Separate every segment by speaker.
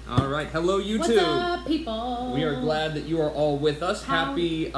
Speaker 1: All right. Hello, YouTube.
Speaker 2: What's up, people?
Speaker 1: We are glad that you are all with us. Happy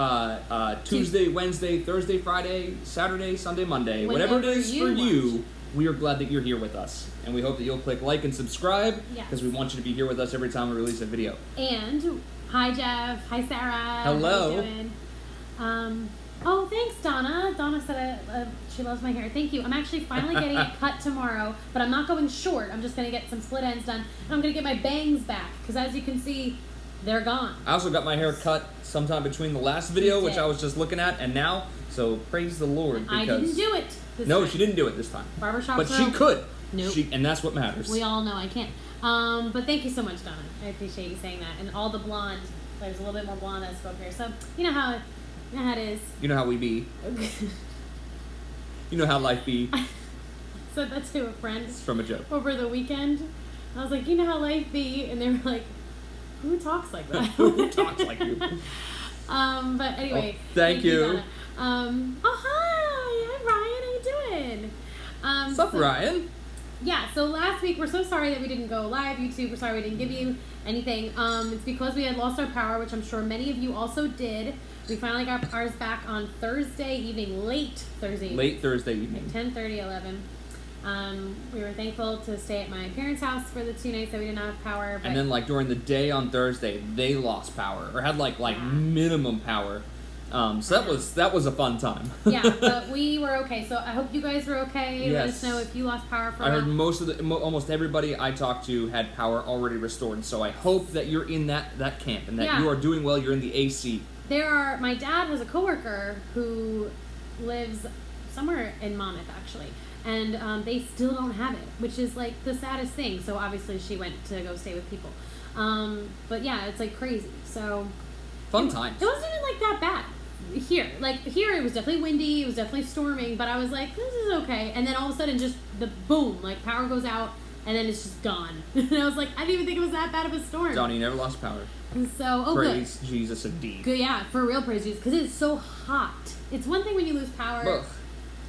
Speaker 1: Tuesday, Wednesday, Thursday, Friday, Saturday, Sunday, Monday. Whatever it is for you, we are glad that you're here with us. And we hope that you'll click like and subscribe because we want you to be here with us every time we release a video.
Speaker 2: And hi, Jeff. Hi, Sarah.
Speaker 1: Hello.
Speaker 2: How you doing? Oh, thanks, Donna. Donna said she loves my hair. Thank you. I'm actually finally getting it cut tomorrow, but I'm not going short. I'm just going to get some split ends done, and I'm going to get my bangs back, because as you can see, they're gone.
Speaker 1: I also got my hair cut sometime between the last video, which I was just looking at, and now, so praise the Lord.
Speaker 2: I didn't do it this
Speaker 1: No,
Speaker 2: time.
Speaker 1: she didn't do it this time.
Speaker 2: Barbershop
Speaker 1: But she could.
Speaker 2: Nope.
Speaker 1: And that's what matters.
Speaker 2: We all know I can't. But thank you so much, Donna. I appreciate you saying that. And all the blonde, there's a little bit more blonde that's up here. So, you know how it is.
Speaker 1: You know how we be. You know how life be.
Speaker 2: I said that to a friend.
Speaker 1: It's from a joke.
Speaker 2: Over the weekend. I was like, you know how life be? And they were like, who talks like that?
Speaker 1: Who talks like you?
Speaker 2: But anyway.
Speaker 1: Thank you.
Speaker 2: Donna. Hi, Ryan. How you doing?
Speaker 1: What's up, Ryan?
Speaker 2: Yeah, so last week, we're so sorry that we didn't go live, YouTube. We're sorry we didn't give you anything. It's because we had lost our power, which I'm sure many of you also did. We finally got ours back on Thursday evening, late Thursday evening.
Speaker 1: Late Thursday evening.
Speaker 2: 10:30, 11. We were thankful to stay at my parents' house for the 2 nights that we didn't have power. But
Speaker 1: and then, like, during the day on Thursday, they lost power, or had, like minimum power. So that was a fun time.
Speaker 2: Yeah, but we were okay. So I hope you guys were okay.
Speaker 1: Yes.
Speaker 2: Let us know if you lost power for
Speaker 1: I heard almost everybody I talked to had power already restored. So I hope that you're in that camp and that you are doing well. You're in the AC.
Speaker 2: My dad has a coworker who lives somewhere in Monmouth, actually, and they still don't have it, which is like the saddest thing. So obviously she went to go stay with people. But yeah, it's like crazy. So
Speaker 1: fun times.
Speaker 2: It wasn't even like that bad. Here it was definitely windy, it was definitely storming, but I was like, this is okay. And then all of a sudden, just the boom, like power goes out, and then it's just gone. And I was like, I didn't even think it was that bad of a storm.
Speaker 1: Johnny never lost power.
Speaker 2: And so,
Speaker 1: praise
Speaker 2: good.
Speaker 1: Jesus indeed.
Speaker 2: Good, yeah, for real, praise Jesus, because it's so hot. It's one thing when you lose power.
Speaker 1: Ugh.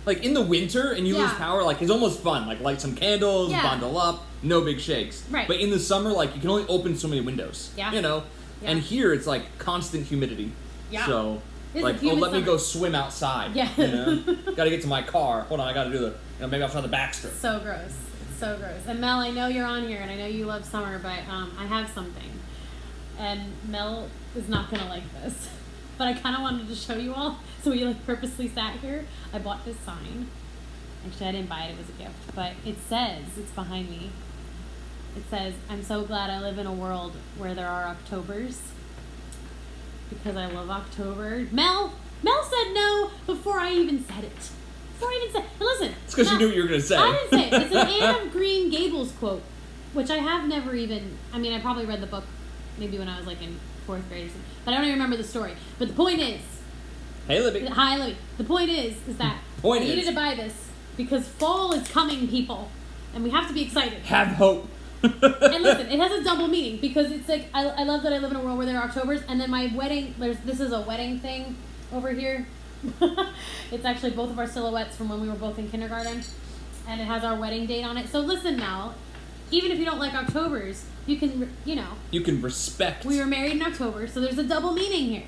Speaker 1: Like in the winter and you lose power, like it's almost fun. Like light some candles, bundle up, no big shakes.
Speaker 2: Right.
Speaker 1: But in the summer, like you can only open so many windows.
Speaker 2: Yeah.
Speaker 1: You know. Yeah. And here it's like constant humidity.
Speaker 2: Yeah.
Speaker 1: So.
Speaker 2: It's
Speaker 1: like, let me go swim outside.
Speaker 2: Yeah.
Speaker 1: You know? Gotta get to my car. Hold on, I gotta do maybe I'll try the backstroke.
Speaker 2: So gross. It's so gross. And Mel, I know you're on here, and I know you love summer, but I have something. And Mel is not gonna like this. But I kind of wanted to show you all, so we like purposely sat here. I bought this sign. Actually, I didn't buy it, it was a gift. But it says, it's behind me. It says, I'm so glad I live in a world where there are Octobers. Because I love October. Mel said no before I even said it. And listen.
Speaker 1: It's because you knew what you were going to say.
Speaker 2: I didn't say it. It's an Anne of Green Gables quote, which I have never even, I probably read the book maybe when I was like in 4th grade or something, but I don't even remember the story. But the point is.
Speaker 1: Hey, Libby.
Speaker 2: Hi, Libby. The point is that I needed to buy this because fall is coming, people. And we have to be excited.
Speaker 1: Have hope.
Speaker 2: And listen, it has a double meaning because it's like I love that I live in a world where there are Octobers, and then my wedding, this is a wedding thing over here. It's actually both of our silhouettes from when we were both in kindergarten, and it has our wedding date on it. So listen, Mel, even if you don't like Octobers, you can
Speaker 1: respect.
Speaker 2: We were married in October, so there's a double meaning here.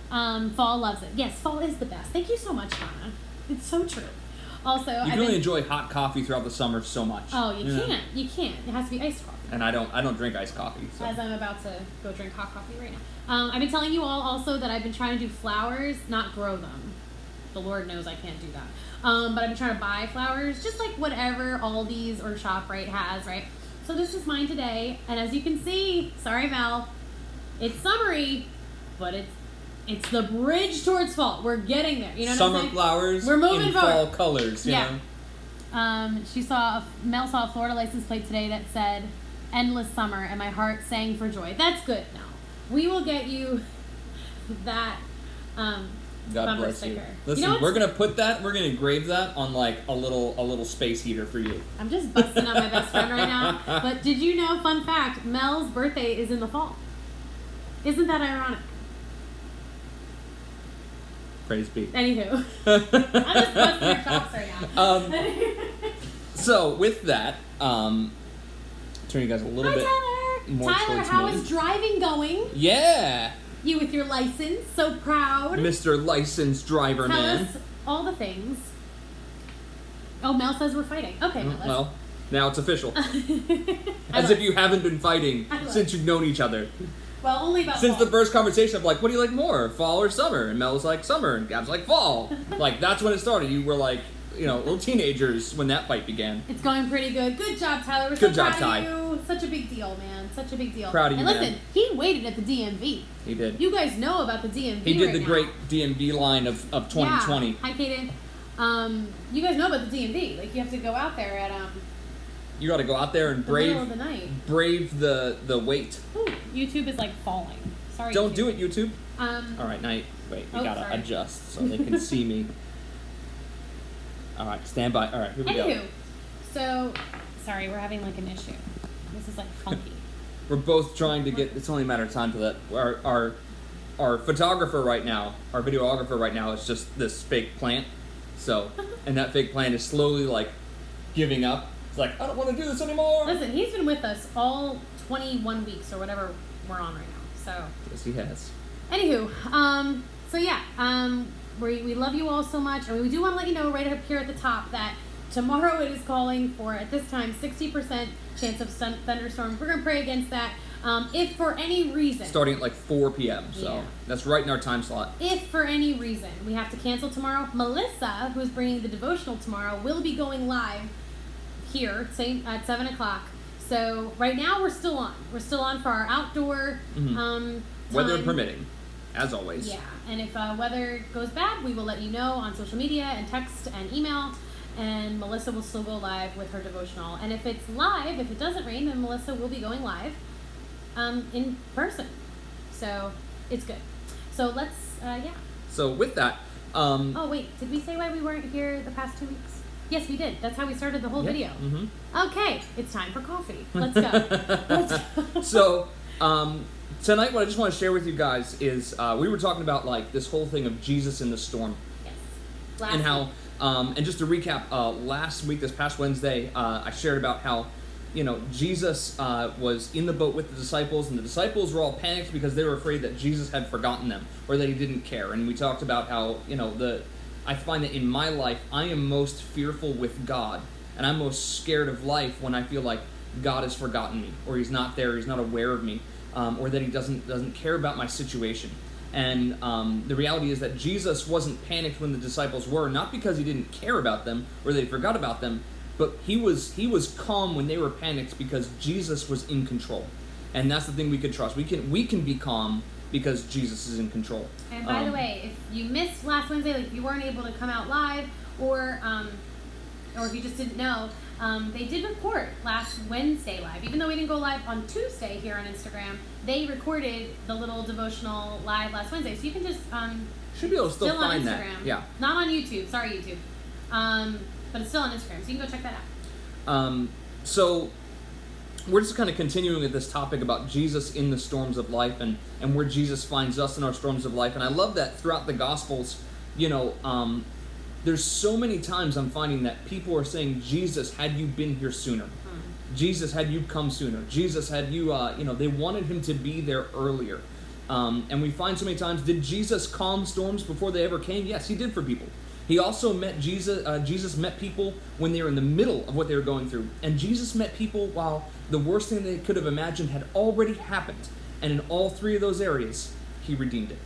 Speaker 2: Fall loves it. Yes, fall is the best. Thank you so much, Donna. It's so true. Also,
Speaker 1: you can only enjoy hot coffee throughout the summer so much.
Speaker 2: Oh, you can't. You can't. It has to be iced coffee.
Speaker 1: And I don't drink iced coffee. So.
Speaker 2: As I'm about to go drink hot coffee right now. I've been telling you all also that I've been trying to do flowers, not grow them. The Lord knows I can't do that. But I've been trying to buy flowers, just like whatever Aldi's or ShopRite has, right? So this is mine today, and as you can see, sorry Mel, it's summery, but it's the bridge towards fall. We're getting there. You know what I'm saying?
Speaker 1: Summer flowers.
Speaker 2: We're moving
Speaker 1: in
Speaker 2: forward.
Speaker 1: Fall colors. You know?
Speaker 2: Mel saw a Florida license plate today that said "Endless Summer," and my heart sang for joy. That's good. Now we will get you that.
Speaker 1: God bless
Speaker 2: sticker.
Speaker 1: you. Listen, we're gonna engrave that on like a little space heater for you.
Speaker 2: I'm just busting out my best friend right now. But did you know? Fun fact: Mel's birthday is in the fall. Isn't that ironic?
Speaker 1: Praise be.
Speaker 2: Anywho, I'm just busting your chops right now.
Speaker 1: So with that, turn you guys a little bit.
Speaker 2: Tyler.
Speaker 1: more
Speaker 2: Tyler,
Speaker 1: towards
Speaker 2: how
Speaker 1: me.
Speaker 2: is driving going?
Speaker 1: Yeah.
Speaker 2: You with your license, so proud.
Speaker 1: Mr. Licensed Driver
Speaker 2: Tell
Speaker 1: Man.
Speaker 2: us all the things. Oh, Mel says we're fighting. Okay, Mel.
Speaker 1: Well, now it's official. As if you haven't been fighting since you've known each other.
Speaker 2: Well, only about
Speaker 1: Since
Speaker 2: fall.
Speaker 1: the first conversation of like, what do you like more, fall or summer? And Mel was like, summer, and Gab's like, fall. Like, that's when it started. You were like, little teenagers when that fight began.
Speaker 2: It's going pretty good. Good job, Tyler. We're
Speaker 1: Good
Speaker 2: so
Speaker 1: job,
Speaker 2: proud
Speaker 1: Ty.
Speaker 2: of you. Such a big deal, man. Such a big deal.
Speaker 1: Proud of you,
Speaker 2: and listen,
Speaker 1: man.
Speaker 2: he waited at the DMV.
Speaker 1: He did.
Speaker 2: You guys know about the DMV.
Speaker 1: He did
Speaker 2: right
Speaker 1: the
Speaker 2: now.
Speaker 1: great DMV line of 2020.
Speaker 2: Yeah. Hi, Kaden. You guys know about the DMV. Like, you have to go out there at
Speaker 1: You got to go out there and
Speaker 2: the middle of the night.
Speaker 1: brave the wait.
Speaker 2: Ooh, YouTube is like falling. Sorry.
Speaker 1: Don't
Speaker 2: YouTube.
Speaker 1: do it, YouTube.
Speaker 2: All
Speaker 1: right, now wait. We gotta
Speaker 2: sorry.
Speaker 1: adjust so they can see me. All right, stand by. All right, here we
Speaker 2: Anywho,
Speaker 1: go.
Speaker 2: so sorry, we're having like an issue. This is like funky.
Speaker 1: We're both trying to get. It's only a matter of time till that our photographer right now, our videographer right now, is just this fake plant. So, and that fake plant is slowly like giving up. It's like, I don't want to do this anymore.
Speaker 2: Listen, he's been with us all 21 weeks or whatever we're on right now. So.
Speaker 1: Yes, he has.
Speaker 2: Anywho, so yeah, we love you all so much, and we do want to let you know right up here at the top that tomorrow it is calling for, at this time, 60% chance of thunderstorms. We're going to pray against that. If for any reason...
Speaker 1: Starting at like 4 p.m., so
Speaker 2: yeah.
Speaker 1: That's right in our time slot.
Speaker 2: If for any reason we have to cancel tomorrow, Melissa, who's bringing the devotional tomorrow, will be going live here at 7 o'clock. So right now we're still on. We're still on for our outdoor
Speaker 1: weather
Speaker 2: time.
Speaker 1: permitting, as always.
Speaker 2: Yeah, and if weather goes bad, we will let you know on social media and text and email. And Melissa will still go live with her devotional. And if it's live, if it doesn't rain, then Melissa will be going live in person. So it's good. So let's, yeah.
Speaker 1: So with that,
Speaker 2: oh wait, did we say why we weren't here the past 2 weeks? Yes, we did. That's how we started the whole video.
Speaker 1: Mm-hmm.
Speaker 2: Okay, it's time for coffee. Let's go. Let's go.
Speaker 1: So, tonight what I just want to share with you guys is we were talking about like this whole thing of Jesus in the storm.
Speaker 2: Yes.
Speaker 1: And how, and just to recap, last week, this past Wednesday, I shared about how, Jesus was in the boat with the disciples, and the disciples were all panicked because they were afraid that Jesus had forgotten them or that he didn't care. And we talked about how, I find that in my life, I am most fearful with God, and I'm most scared of life when I feel like God has forgotten me, or he's not there, he's not aware of me, or that he doesn't care about my situation. And the reality is that Jesus wasn't panicked when the disciples were, not because he didn't care about them or they forgot about them, but he was calm when they were panicked because Jesus was in control. And that's the thing we can trust. We can be calm because Jesus is in control.
Speaker 2: And by the way, if you missed last Wednesday, like if you weren't able to come out live, or if you just didn't know, they did record last Wednesday live. Even though we didn't go live on Tuesday here on Instagram, they recorded the little devotional live last Wednesday. So you can just
Speaker 1: should be able to still find
Speaker 2: on Instagram.
Speaker 1: that. Yeah.
Speaker 2: Not on YouTube. Sorry, YouTube. But it's still on Instagram, so you can go check that out.
Speaker 1: So we're just kind of continuing with this topic about Jesus in the storms of life and where Jesus finds us in our storms of life. And I love that throughout the Gospels, there's so many times I'm finding that people are saying, Jesus, had you been here sooner? Jesus, had you come sooner? Jesus, had you, they wanted him to be there earlier. And we find so many times, did Jesus calm storms before they ever came? Yes, he did for people. He also met Jesus met people when they were in the middle of what they were going through. And Jesus met people while the worst thing they could have imagined had already happened. And in all three of those areas, he redeemed it,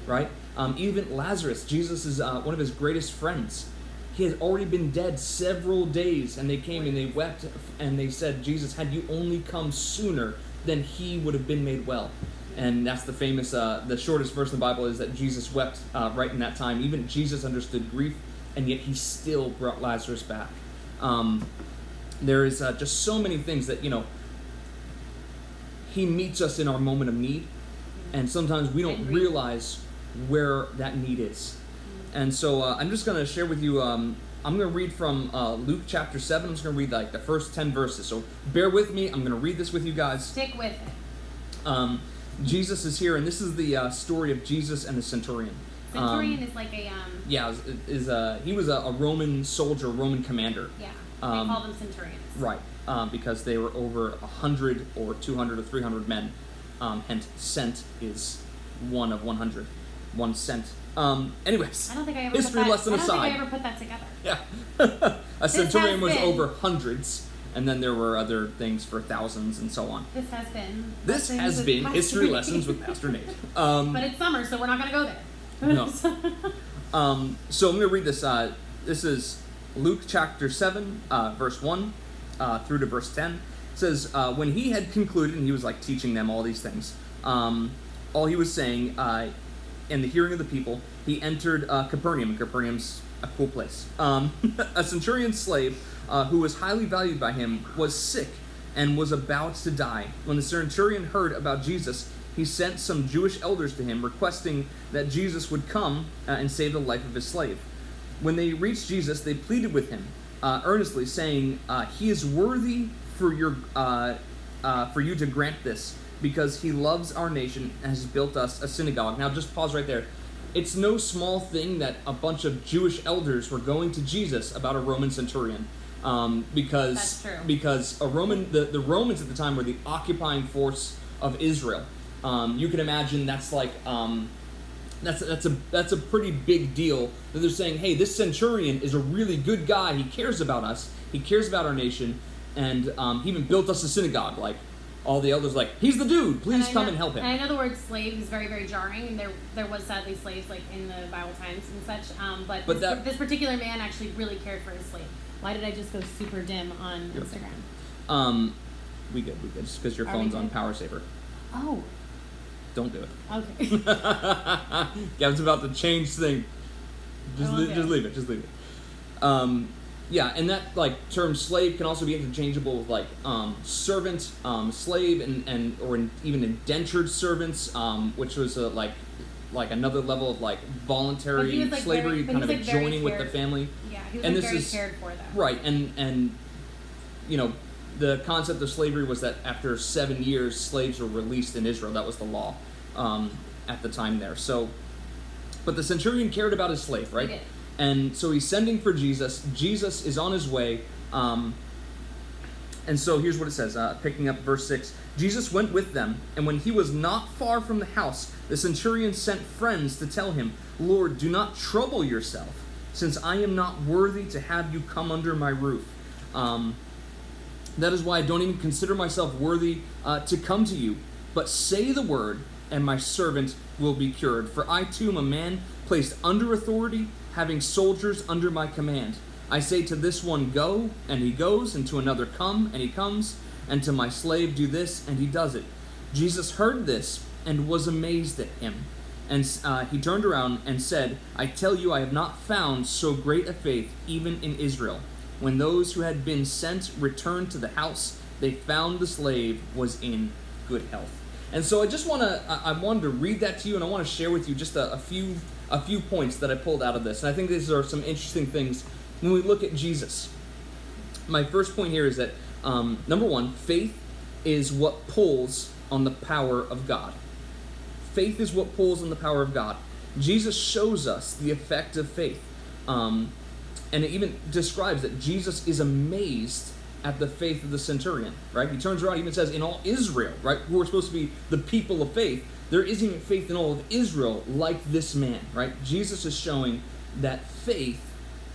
Speaker 1: right? Even Lazarus, Jesus is one of his greatest friends. He had already been dead several days, and they came and they wept, and they said, Jesus, had you only come sooner, then he would have been made well. And that's the famous, the shortest verse in the Bible is that Jesus wept right in that time. Even Jesus understood grief, and yet he still brought Lazarus back. There is just so many things that, he meets us in our moment of need, and sometimes we don't realize where that need is. And so I'm just going to share with you, I'm going to read from Luke chapter 7. I'm just going to read like the first 10 verses. So bear with me. I'm going to read this with you guys.
Speaker 2: Stick with it.
Speaker 1: Jesus is here, and this is the story of Jesus and the centurion.
Speaker 2: Centurion is like a...
Speaker 1: Yeah, he was a Roman soldier, Roman commander.
Speaker 2: Yeah, they call them centurions.
Speaker 1: Right. because they were over 100 or 200 or 300 men. Hence, cent is 1 of 100. 1 cent. Anyways,
Speaker 2: I don't think I ever
Speaker 1: history
Speaker 2: put that,
Speaker 1: lesson aside.
Speaker 2: I don't think I ever put that together.
Speaker 1: Yeah. A centurion was
Speaker 2: been,
Speaker 1: over hundreds, and then there were other things for thousands and so on.
Speaker 2: This has been
Speaker 1: History Lessons with Pastor Nate.
Speaker 2: But it's summer, so we're not going to go there.
Speaker 1: No. So I'm going to read this. This is Luke chapter 7, verse 1 through to verse 10. It says, when he had concluded, and he was like teaching them all these things, all he was saying, in the hearing of the people, he entered Capernaum, and Capernaum's a cool place. A centurion's slave, who was highly valued by him, was sick and was about to die. When the centurion heard about Jesus, he sent some Jewish elders to him, requesting that Jesus would come and save the life of his slave. When they reached Jesus, they pleaded with him earnestly, saying, he is worthy for you to grant this, because he loves our nation and has built us a synagogue. Now just pause right there. It's no small thing that a bunch of Jewish elders were going to Jesus about a Roman centurion. Because
Speaker 2: That's true.
Speaker 1: Because the Romans at the time were the occupying force of Israel. You can imagine that's like that's a pretty big deal that they're saying, hey, this centurion is a really good guy. He cares about us. He cares about our nation, and he even built us a synagogue. Like all the elders, like he's the dude. Please come and help him.
Speaker 2: And I know the word slave is very, very jarring, and there was sadly slaves like in the Bible times and such. But this particular man actually really cared for his slave. Why did I just go super dim on Instagram?
Speaker 1: We good. Just because your phone's on power saver.
Speaker 2: Oh.
Speaker 1: Don't do it.
Speaker 2: Okay.
Speaker 1: Gavin's about to change thing. Just leave it. Yeah, and that like term slave can also be interchangeable with like servant, slave, and even indentured servants, which was like another level of like voluntary slavery, kind of joining with the family.
Speaker 2: Yeah, he was very cared for though.
Speaker 1: Right, and you know, the concept of slavery was that after 7 years, slaves were released in Israel. That was the law at the time there. So, but the centurion cared about his slave, right?
Speaker 2: He did.
Speaker 1: And so he's sending for Jesus. Jesus is on his way. And so here's what it says, picking up verse 6. Jesus went with them, and when he was not far from the house, the centurion sent friends to tell him, Lord, do not trouble yourself, since I am not worthy to have you come under my roof. That is why I don't even consider myself worthy to come to you. But say the word, and my servant will be cured. For I too am a man placed under authority, having soldiers under my command. I say to this one, go, and he goes, and to another, come, and he comes, and to my slave, do this, and he does it. Jesus heard this and was amazed at him. And he turned around and said, I tell you, I have not found so great a faith even in Israel. When those who had been sent returned to the house, they found the slave was in good health. And so I wanted to read that to you, and I want to share with you just a few points that I pulled out of this. And I think these are some interesting things when we look at Jesus. My first point here is that, number one, faith is what pulls on the power of God. Faith is what pulls on the power of God. Jesus shows us the effect of faith. And it even describes that Jesus is amazed at the faith of the centurion, right? He turns around and even says, in all Israel, right, who are supposed to be the people of faith, there isn't even faith in all of Israel like this man, right? Jesus is showing that faith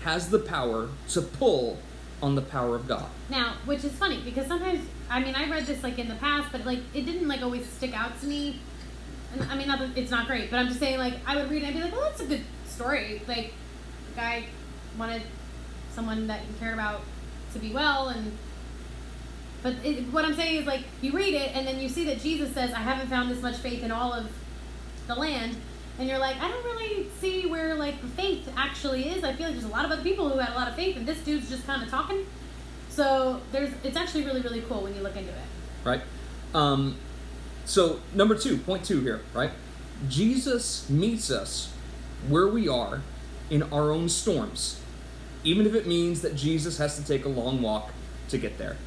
Speaker 1: has the power to pull on the power of God.
Speaker 2: Now, which is funny, because sometimes, I mean, I read this like in the past, but like it didn't like always stick out to me. And I mean, not that it's not great, but I'm just saying, like, I would read it and I'd be like, well, that's a good story. Like, the guy wanted someone that he cared about to be well, but what I'm saying is, like, you read it and then you see that Jesus says, I haven't found this much faith in all of the land, and you're like, I don't really see where, like, the faith actually is. I feel like there's a lot of other people who had a lot of faith, and this dude's just kind of talking. So it's actually really, really cool when you look into it.
Speaker 1: Right. So number two, point two here, right? Jesus meets us where we are in our own storms, even if it means that Jesus has to take a long walk to get there.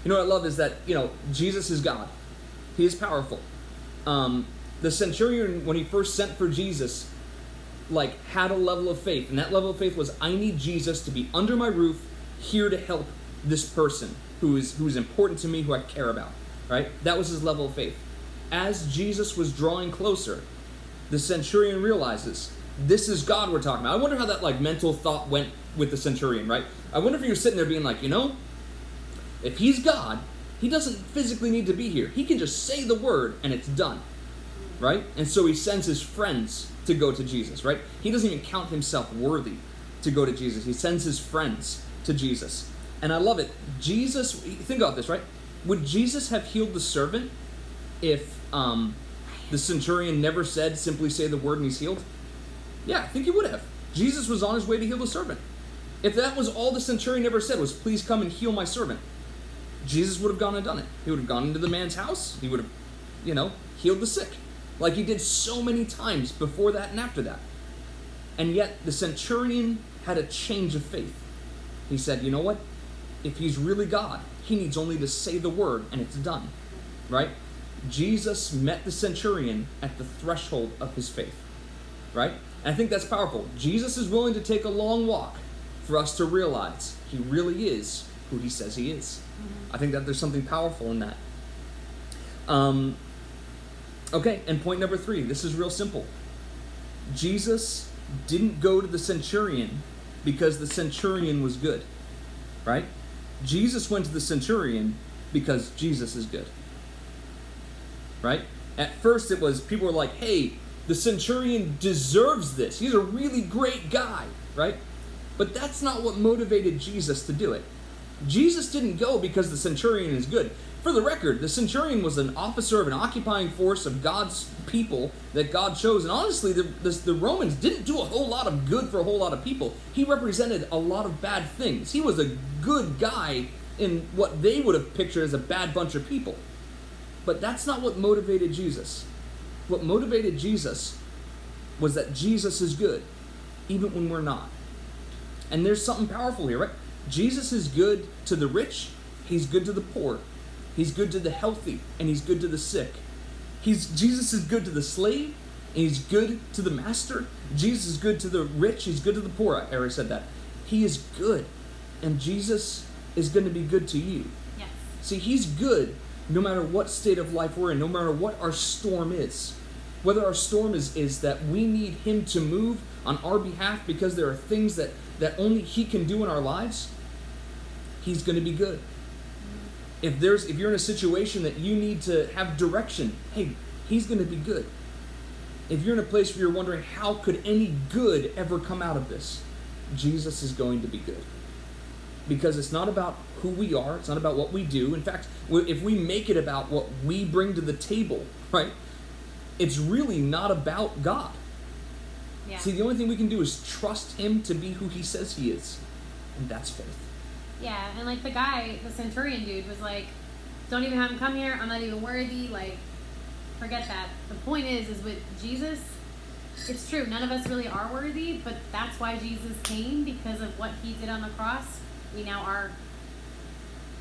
Speaker 1: You know what I love is that, Jesus is God. He is powerful. The centurion, when he first sent for Jesus, had a level of faith. And that level of faith was, I need Jesus to be under my roof, here to help this person. who is important to me, who I care about, right? That was his level of faith. As Jesus was drawing closer, the centurion realizes, this is God we're talking about. I wonder how that like mental thought went with the centurion, right? I wonder if he was sitting there being like, if he's God, he doesn't physically need to be here. He can just say the word and it's done, right? And so he sends his friends to go to Jesus, right? He doesn't even count himself worthy to go to Jesus. He sends his friends to Jesus. And I love it. Jesus, think about this, right? Would Jesus have healed the servant if the centurion never said, simply say the word and he's healed? Yeah, I think he would have. Jesus was on his way to heal the servant. If that was all the centurion ever said was, please come and heal my servant, Jesus would have gone and done it. He would have gone into the man's house. He would have, healed the sick. Like he did so many times before that and after that. And yet the centurion had a change of faith. He said, you know what? If he's really God, he needs only to say the word and it's done, right? Jesus met the centurion at the threshold of his faith, right? And I think that's powerful. Jesus is willing to take a long walk for us to realize he really is who he says he is. I think that there's something powerful in that. Okay, and point number 3. This is real simple. Jesus didn't go to the centurion because the centurion was good, right? Jesus went to the centurion because Jesus is good, right? At first it was, people were like, hey, the centurion deserves this. He's a really great guy, right? But that's not what motivated Jesus to do it. Jesus didn't go because the centurion is good. For the record, the centurion was an officer of an occupying force of God's people that God chose. And honestly, the Romans didn't do a whole lot of good for a whole lot of people. He represented a lot of bad things. He was a good guy in what they would have pictured as a bad bunch of people. But that's not what motivated Jesus. What motivated Jesus was that Jesus is good, even when we're not. And there's something powerful here, right? Jesus is good to the rich. He's good to the poor. He's good to the healthy, and he's good to the sick. Jesus is good to the slave, and he's good to the master. Jesus is good to the rich. He's good to the poor. I already said that. He is good, and Jesus is going to be good to you.
Speaker 2: Yes.
Speaker 1: See, he's good no matter what state of life we're in, no matter what our storm is. Whether our storm is that we need him to move on our behalf because there are things that only he can do in our lives, he's going to be good. If you're in a situation that you need to have direction, hey, he's going to be good. If you're in a place where you're wondering how could any good ever come out of this, Jesus is going to be good. Because it's not about who we are, it's not about what we do. In fact, if we make it about what we bring to the table, right, it's really not about God.
Speaker 2: Yeah.
Speaker 1: See, the only thing we can do is trust him to be who he says he is. And that's faith.
Speaker 2: Yeah, and like the centurion dude was like, don't even have him come here, I'm not even worthy, like, forget that. The point is with Jesus, it's true, none of us really are worthy, but that's why Jesus came, because of what he did on the cross. We now are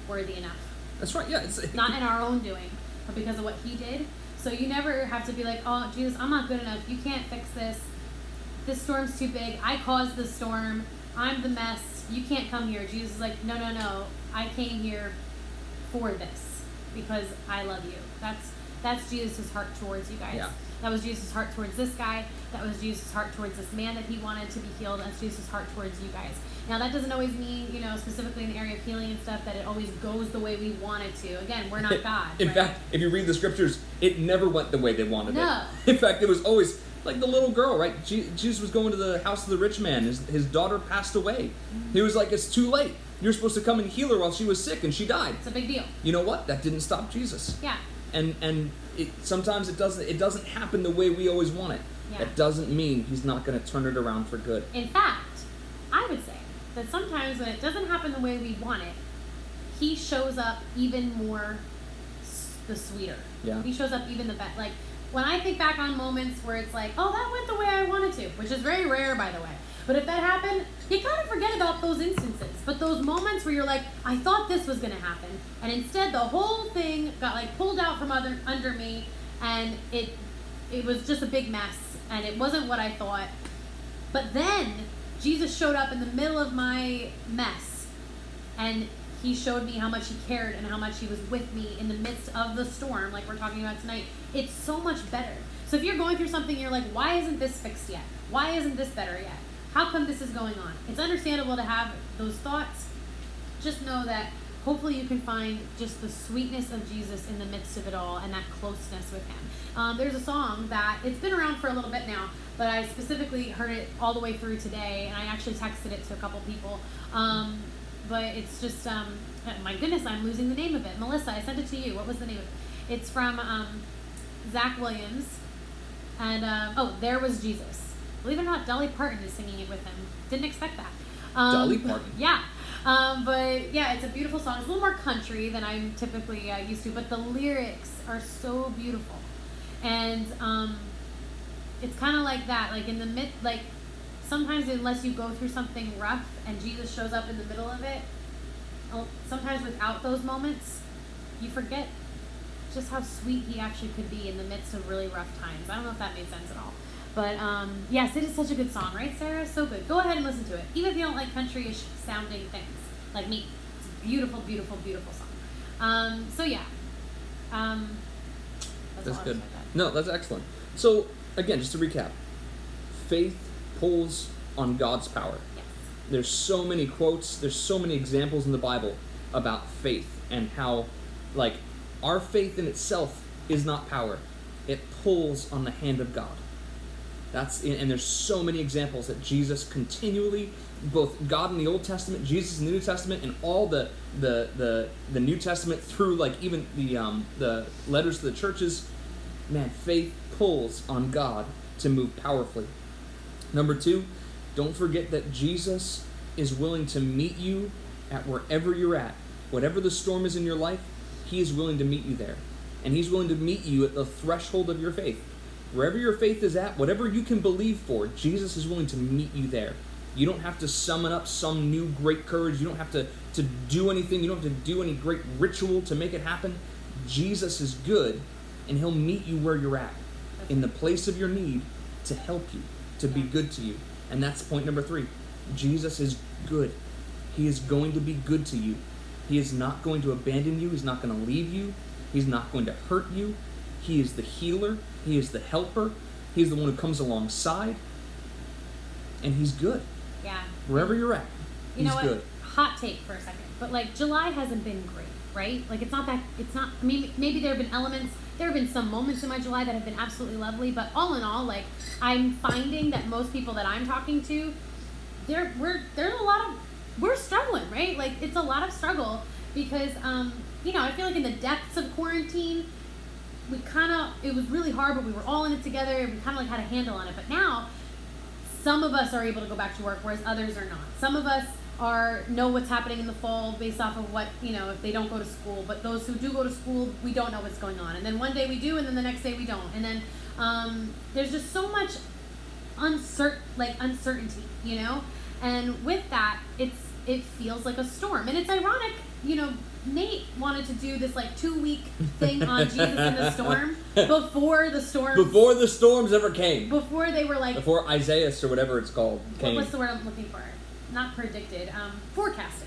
Speaker 2: worthy enough.
Speaker 1: That's right, yeah. It's
Speaker 2: not in our own doing, but because of what he did. So you never have to be like, oh, Jesus, I'm not good enough, you can't fix this. This storm's too big, I caused the storm, I'm the mess. You can't come here. Jesus is like, no. I came here for this because I love you. That's Jesus' heart towards you guys.
Speaker 1: Yeah.
Speaker 2: That was Jesus' heart towards this guy. That was Jesus' heart towards this man that he wanted to be healed. That's Jesus' heart towards you guys. Now, that doesn't always mean, specifically in the area of healing and stuff, that it always goes the way we want it to. Again, we're not God.
Speaker 1: In
Speaker 2: right?
Speaker 1: fact, if you read the scriptures, it never went the way they wanted
Speaker 2: No.
Speaker 1: it. In fact, it was always like the little girl, right? Jesus was going to the house of the rich man. His daughter passed away. Mm-hmm. He was like, it's too late. You're supposed to come and heal her while she was sick, and she died.
Speaker 2: It's a big deal.
Speaker 1: You know what? That didn't stop Jesus.
Speaker 2: Yeah.
Speaker 1: And sometimes it doesn't happen the way we always want it. Yeah. That doesn't mean he's not going to turn it around for good.
Speaker 2: In fact, I would say that sometimes when it doesn't happen the way we want it, he shows up even more the sweeter.
Speaker 1: Yeah.
Speaker 2: He shows up even the best. Like, when I think back on moments where it's like, oh, that went the way I wanted to, which is very rare, by the way. But if that happened, you kind of forget about those instances. But those moments where you're like, I thought this was going to happen, and instead the whole thing got like pulled out from under me, and it was just a big mess, and it wasn't what I thought. But then Jesus showed up in the middle of my mess, and he showed me how much he cared and how much he was with me in the midst of the storm, like we're talking about tonight. It's so much better. So if you're going through something, you're like, why isn't this fixed yet? Why isn't this better yet? How come this is going on? It's understandable to have those thoughts. Just know that hopefully you can find just the sweetness of Jesus in the midst of it all and that closeness with him. There's a song that, it's been around for a little bit now, but I specifically heard it all the way through today, and I actually texted it to a couple people. But it's just, my goodness, I'm losing the name of it. Melissa, I sent it to you. What was the name of it? It's from Zach Williams. And, There Was Jesus. Believe it or not, Dolly Parton is singing it with him. Didn't expect that.
Speaker 1: Dolly Parton?
Speaker 2: Yeah. But, yeah, it's a beautiful song. It's a little more country than I'm typically used to, but the lyrics are so beautiful. And it's kind of like that. Like, in the sometimes unless you go through something rough and Jesus shows up in the middle of it, sometimes without those moments, you forget just how sweet he actually could be in the midst of really rough times. I don't know if that made sense at all. But yes, it is such a good song, right, Sarah? So good. Go ahead and listen to it. Even if you don't like country-ish sounding things, like me. It's a beautiful, beautiful, beautiful song. So yeah.
Speaker 1: That's good. No, that's excellent. So, again, just to recap. Faith pulls on God's power.
Speaker 2: Yes.
Speaker 1: There's so many quotes, there's so many examples in the Bible about faith and how, like, our faith in itself is not power. It pulls on the hand of God. And there's so many examples that Jesus continually, both God in the Old Testament, Jesus in the New Testament, and all the New Testament through, like, even the letters to the churches, man, faith pulls on God to move powerfully. Number 2, don't forget that Jesus is willing to meet you at wherever you're at. Whatever the storm is in your life, he is willing to meet you there. And he's willing to meet you at the threshold of your faith. Wherever your faith is at, whatever you can believe for, Jesus is willing to meet you there. You don't have to summon up some new great courage. You don't have to do anything. You don't have to do any great ritual to make it happen. Jesus is good, and he'll meet you where you're at, in the place of your need, to help you, to be good to you. And that's point number 3. Jesus is good. He is going to be good to you. He is not going to abandon you. He's not going to leave you. He's not going to hurt you. He is the healer. He is the helper. He's the one who comes alongside. And he's good.
Speaker 2: Yeah.
Speaker 1: Wherever you're at, he's good.
Speaker 2: Hot take for a second. But, like, July hasn't been great, right? Like, I mean, maybe there have been elements, there have been some moments in my July that have been absolutely lovely, but all in all, like, I'm finding that most people that I'm talking to, we're struggling, right? Like, it's a lot of struggle because, I feel like in the depths of quarantine, it was really hard, but we were all in it together, and we kind of like had a handle on it. But now, some of us are able to go back to work, whereas others are not. Some of us know what's happening in the fall based off of what, if they don't go to school. But those who do go to school, we don't know what's going on. And then one day we do, and then the next day we don't. And then there's just so much uncertainty, And with that, it feels like a storm. And it's ironic, Nate wanted to do this 2-week thing on Jesus in the storm before the storms
Speaker 1: ever came.
Speaker 2: Before they were
Speaker 1: before Isaiah or whatever it's called came.
Speaker 2: What's the word I'm looking for? Not predicted. Forecasted.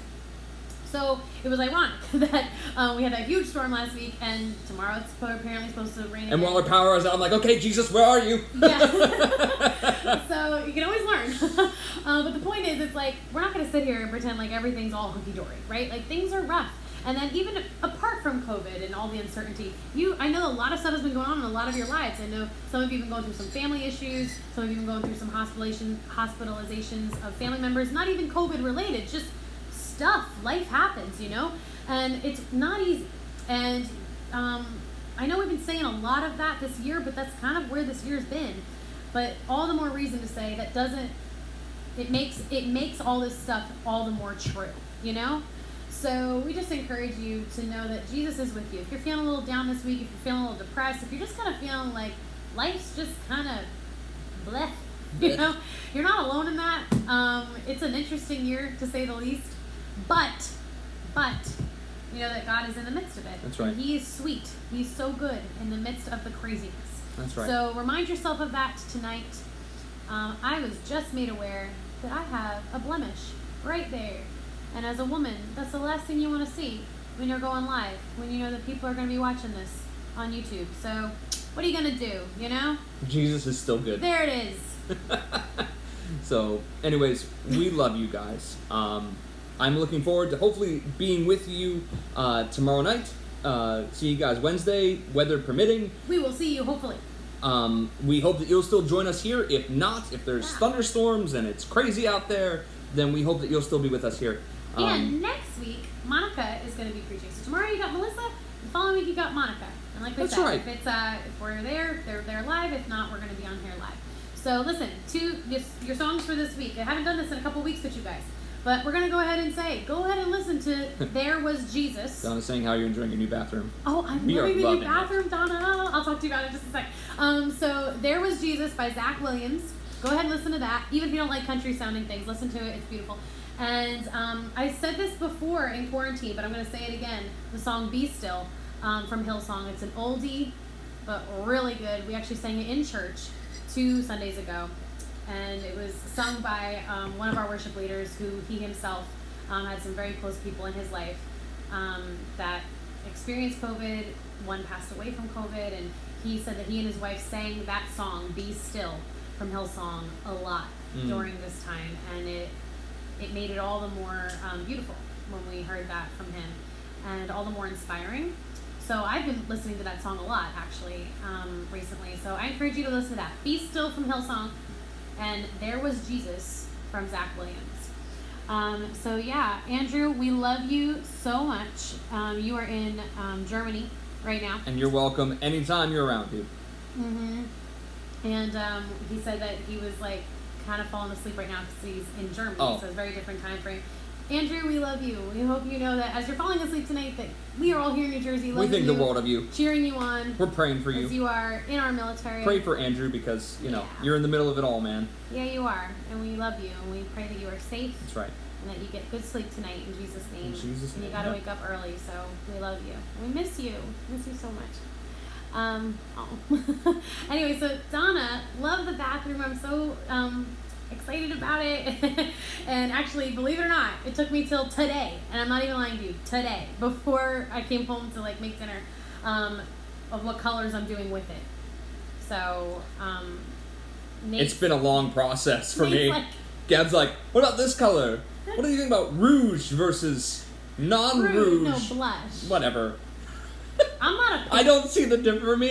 Speaker 2: So it was ironic that we had that huge storm last week, and tomorrow it's apparently supposed to rain again.
Speaker 1: And while our power is out, I'm like, okay, Jesus, where are you?
Speaker 2: Yeah. So you can always learn. But the point is, it's like, we're not going to sit here and pretend like everything's all hunky-dory, right? Like, things are rough. And then even apart from COVID and all the uncertainty, I know a lot of stuff has been going on in a lot of your lives. I know some of you have been going through some family issues. Some of you have been going through some hospitalizations of family members, not even COVID related, just stuff. Life happens, and it's not easy. And I know we've been saying a lot of that this year, but that's kind of where this year's been. But all the more reason to say it makes all this stuff all the more true, So we just encourage you to know that Jesus is with you. If you're feeling a little down this week, if you're feeling a little depressed, if you're just kind of feeling like life's just kind of bleh, you're not alone in that. It's an interesting year, to say the least. But that God is in the midst of it.
Speaker 1: That's right.
Speaker 2: And he is sweet. He's so good in the midst of the craziness.
Speaker 1: That's right.
Speaker 2: So remind yourself of that tonight. I was just made aware that I have a blemish right there And as a woman, that's the last thing you want to see when you're going live, when you know that people are going to be watching this on YouTube. So, what are you going to do, you know?
Speaker 1: Jesus is still good.
Speaker 2: There it is.
Speaker 1: So, anyways, we love you guys. I'm looking forward to hopefully being with you tomorrow night. See you guys Wednesday, weather permitting.
Speaker 2: We will see you, hopefully.
Speaker 1: We hope that you'll still join us here. If not, if there's thunderstorms and it's crazy out there, then we hope that you'll still be with us here.
Speaker 2: And next week, Monica is going to be preaching. So tomorrow you got Melissa, the following week you got Monica. And like I said,
Speaker 1: right.
Speaker 2: if we're there, they're live. If not, we're going to be on here live. So listen, your songs for this week. I haven't done this in a couple weeks with you guys. But we're going to go ahead and listen to There Was Jesus.
Speaker 1: Donna's saying how you're enjoying your new bathroom.
Speaker 2: Oh, I'm loving the new bathroom, Donna. I'll talk to you about it in just a sec. So There Was Jesus by Zach Williams. Go ahead and listen to that. Even if you don't like country sounding things, listen to it. It's beautiful. And I said this before in quarantine, but I'm going to say it again. The song Be Still from Hillsong. It's an oldie, but really good. We actually sang it in church 2 Sundays ago. And it was sung by one of our worship leaders who he himself had some very close people in his life that experienced COVID. One passed away from COVID, and he said that he and his wife sang that song, Be Still, from Hillsong a lot during this time. And it made it all the more beautiful when we heard that from him, and all the more inspiring. So I've been listening to that song a lot, actually, recently. So I encourage you to listen to that. Be Still from Hillsong. And There Was Jesus from Zach Williams. So yeah, Andrew, we love you so much. You are in Germany right now.
Speaker 1: And you're welcome anytime you're around, dude.
Speaker 2: Mm-hmm. And he said that he was like kind of falling asleep right now because he's in Germany. So it's a very different time frame. Andrew, we love you. We hope you know that as you're falling asleep tonight, that we are all here in New Jersey loving you.
Speaker 1: We think the world of you.
Speaker 2: Cheering you on.
Speaker 1: We're praying for you.
Speaker 2: As you are in our military.
Speaker 1: Pray for Andrew because, you're in the middle of it all, man.
Speaker 2: Yeah, you are. And we love you. And we pray that you are safe.
Speaker 1: That's right.
Speaker 2: And that you get good sleep tonight in Jesus' name.
Speaker 1: In Jesus' name.
Speaker 2: And you got to wake up early, so we love you. And we miss you. We miss you so much. Anyway, so Donna, love the bathroom. I'm so excited about it. And actually, believe it or not, it took me till today, and I'm not even lying to you, today, before I came home to make dinner, of what colors I'm doing with it. So
Speaker 1: it's been a long process for me. Gab's like, what about this color? What do you think about rouge versus non-rouge?
Speaker 2: No, blush.
Speaker 1: Whatever.
Speaker 2: I'm not a pink.
Speaker 1: I don't see the difference. For me,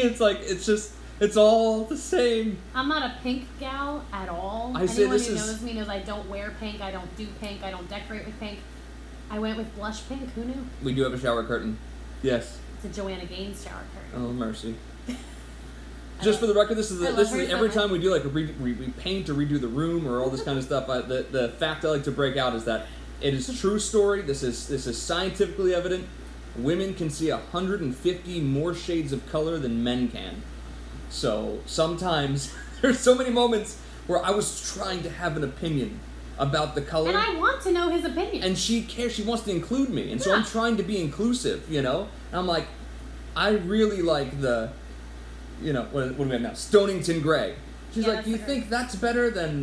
Speaker 1: it's all the same.
Speaker 2: I'm not a pink gal at all. Anyone who knows me knows I don't wear pink, I don't do pink, I don't decorate with pink. I went with blush pink, who knew?
Speaker 1: We do have a shower curtain. Yes.
Speaker 2: It's a Joanna Gaines shower curtain.
Speaker 1: Oh, mercy. Just for the record, this is every time we do we paint or redo the room or all this kind of stuff. The fact I like to break out is that it is a true story. This is scientifically evident. Women can see 150 more shades of color than men can. So sometimes there's so many moments where I was trying to have an opinion about the color,
Speaker 2: and I want to know his opinion.
Speaker 1: And she cares. She wants to include me, and so I'm trying to be inclusive. And I'm like, I really like the. What do we have now? Stonington Gray. She's like, you think that's better than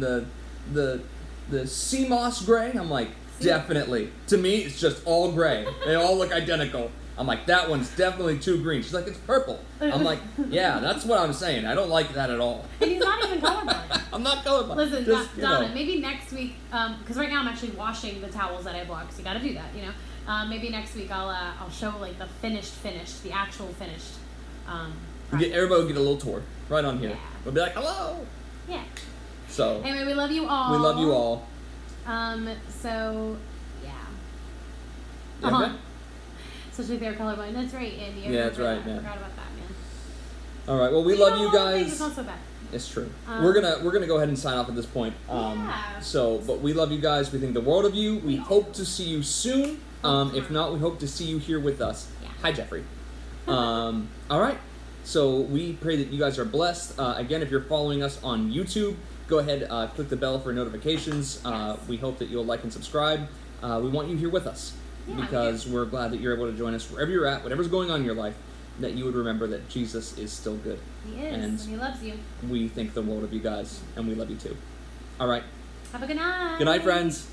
Speaker 1: the sea moss gray? I'm like, definitely. To me, it's just all gray. They all look identical. I'm like, that one's definitely too green. She's like, it's purple. I'm like, yeah, that's what I'm saying. I don't like that at all.
Speaker 2: And he's not even colorblind.
Speaker 1: I'm not colorblind.
Speaker 2: Listen, Donna, maybe next week, because right now I'm actually washing the towels that I blocked, so you got to do that, Maybe next week I'll show the the actual finished.
Speaker 1: Everybody will get a little tour right on here.
Speaker 2: Yeah.
Speaker 1: We'll be like, hello.
Speaker 2: Yeah.
Speaker 1: So.
Speaker 2: Anyway, we love you all.
Speaker 1: We love you all.
Speaker 2: So, yeah.
Speaker 1: Okay.
Speaker 2: Especially if they're colorblind. That's right, Andy.
Speaker 1: Yeah, that's right, man.
Speaker 2: I forgot about that, man.
Speaker 1: All right. Well, we love you guys.
Speaker 2: It's not so bad.
Speaker 1: It's true. We're gonna go ahead and sign off at this point.
Speaker 2: Yeah.
Speaker 1: So, but we love you guys. We think the world of you. We hope to see you soon. If not, we hope to see you here with us.
Speaker 2: Yeah.
Speaker 1: Hi, Jeffrey. All right. So we pray that you guys are blessed. Again, if you're following us on YouTube, go ahead, click the bell for notifications.
Speaker 2: Yes.
Speaker 1: We hope that you'll like and subscribe. We want you here with us because we're glad that you're able to join us wherever you're at, whatever's going on in your life, that you would remember that Jesus is still good.
Speaker 2: He is, and he loves you.
Speaker 1: We think the world of you guys, and we love you too. All right.
Speaker 2: Have a good night.
Speaker 1: Good night, friends.